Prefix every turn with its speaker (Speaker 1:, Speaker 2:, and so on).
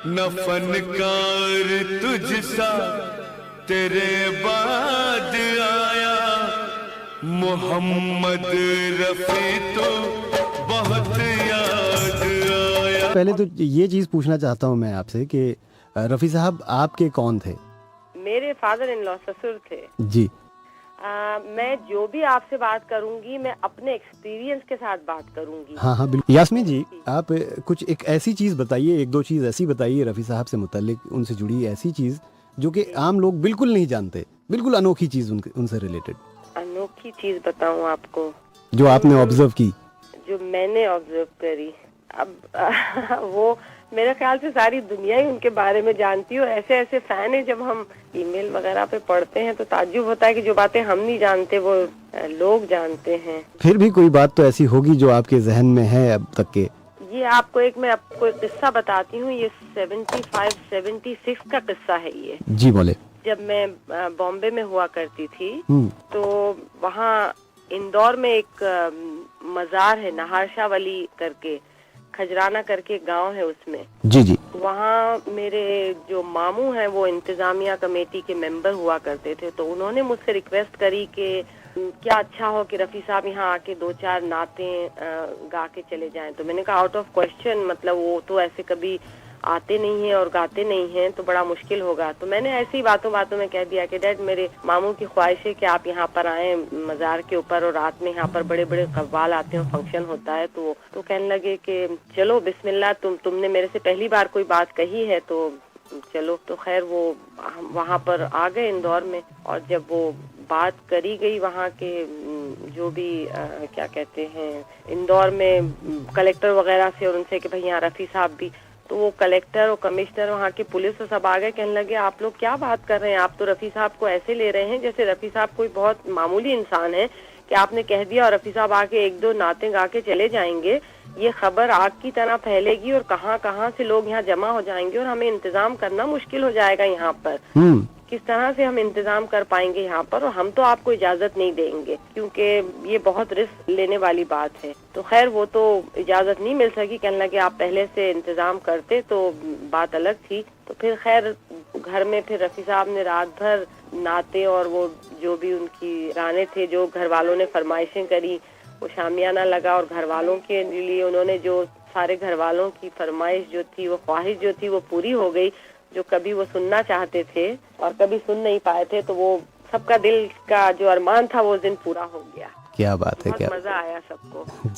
Speaker 1: نہ فنکار تجھ سا تیرے بعد آیا، محمد رفیع تو بہت یاد آیا۔
Speaker 2: پہلے تو یہ چیز پوچھنا چاہتا ہوں میں آپ سے کہ رفیع صاحب آپ کے کون تھے؟
Speaker 3: میرے فادر ان لا سسر تھے
Speaker 2: جی
Speaker 3: میں جو بھی آپ سے بات کروں گی میں اپنے ایکسپیرینس کے ساتھ بات کروں گی۔
Speaker 2: ہاں بالکل۔ یاسمین جی آپ کچھ ایک ایسی چیز بتائیے، ایک دو چیز ایسی بتائیے رفیع صاحب سے متعلق، ان سے جڑی ایسی چیز جو کہ عام لوگ بالکل نہیں جانتے، بالکل انوکھی چیز ان سے ریلیٹڈ۔
Speaker 3: انوکھی چیز بتاؤں آپ کو
Speaker 2: جو آپ نے آبزرو کی؟
Speaker 3: جو میں نے آبزرو کری، اب وہ میرے خیال سے ساری دنیا ہی ان کے بارے میں جانتی ہو۔ ایسے ایسے فین ہیں، جب ہم ای میل وغیرہ پہ پڑھتے ہیں تو تعجب ہوتا ہے کہ جو باتیں ہم نہیں جانتے وہ لوگ جانتے ہیں۔
Speaker 2: پھر بھی کوئی بات تو ایسی ہوگی جو آپ کے ذہن میں ہے اب تک کے؟
Speaker 3: یہ آپ کو میں آپ کو ایک قصہ بتاتی ہوں، یہ 75-76 کا قصہ ہے یہ۔
Speaker 2: جی بولے۔
Speaker 3: جب میں بامبے میں ہوا کرتی تھی تو وہاں اندور میں ایک مزار ہے نہار شاہ ولی کر کے، کھجرانہ کر کے گاؤں ہے اس میں۔
Speaker 2: جی جی۔
Speaker 3: وہاں میرے جو ماموں ہیں وہ انتظامیہ کمیٹی کے ممبر ہوا کرتے تھے، تو انہوں نے مجھ سے ریکویسٹ کری کہ کیا اچھا ہو کہ رفیع صاحب یہاں آ کے 2-4 نعتیں گا کے چلے جائیں۔ تو میں نے کہا آؤٹ آف کوشچن، مطلب وہ تو ایسے کبھی آتے نہیں ہیں اور گاتے نہیں ہیں تو بڑا مشکل ہوگا۔ تو میں نے ایسی باتوں میں کہہ دیا کہ ڈیڈ میرے ماموں کی خواہش ہے کہ آپ یہاں پر آئیں مزار کے اوپر، اور رات میں یہاں پر بڑے بڑے قوال آتے ہیں، فنکشن ہوتا ہے۔ تو کہنے لگے کہ چلو بسم اللہ، تم نے میرے سے پہلی بار کوئی بات کہی ہے تو چلو۔ تو خیر وہ وہاں پر آ گئے اندور میں، اور جب وہ بات کری گئی وہاں کے جو بھی کیا کہتے ہیں اندور میں کلیکٹر وغیرہ سے، اور ان سے کہ بھئی یہاں رفیع صاحب بھی، تو وہ کلیکٹر اور کمشنر وہاں کے پولیس اور سب آ گئے، کہنے لگے آپ لوگ کیا بات کر رہے ہیں، آپ تو رفیع صاحب کو ایسے لے رہے ہیں جیسے رفیع صاحب کوئی بہت معمولی انسان ہے کہ آپ نے کہہ دیا اور رفیع صاحب آ کے 1-2 نعتیں گا کے چلے جائیں گے، یہ خبر آگ کی طرح پھیلے گی اور کہاں کہاں سے لوگ یہاں جمع ہو جائیں گے اور ہمیں انتظام کرنا مشکل ہو جائے گا یہاں پر۔ کس طرح سے ہم انتظام کر پائیں گے یہاں پر، اور ہم تو آپ کو اجازت نہیں دیں گے کیونکہ یہ بہت رسک لینے والی بات ہے۔ تو خیر وہ تو اجازت نہیں مل سکی، کہنے لگے آپ پہلے سے انتظام کرتے تو بات الگ تھی۔ تو پھر خیر گھر میں پھر رفیع صاحب نے رات بھر نعتیں اور وہ جو بھی ان کی گانے تھے جو گھر والوں نے فرمائشیں کری، وہ شامیانہ لگا، اور گھر والوں کے لیے انہوں نے جو سارے گھر والوں کی فرمائش جو تھی، وہ خواہش جو تھی وہ پوری ہو گئی، جو کبھی وہ سننا چاہتے تھے اور کبھی سن نہیں پائے تھے۔ تو وہ سب کا دل کا جو ارمان تھا وہ اس دن پورا ہو گیا۔
Speaker 2: کیا بات ہے،
Speaker 3: بہت
Speaker 2: کیا
Speaker 3: مزہ آیا سب کو۔
Speaker 2: جی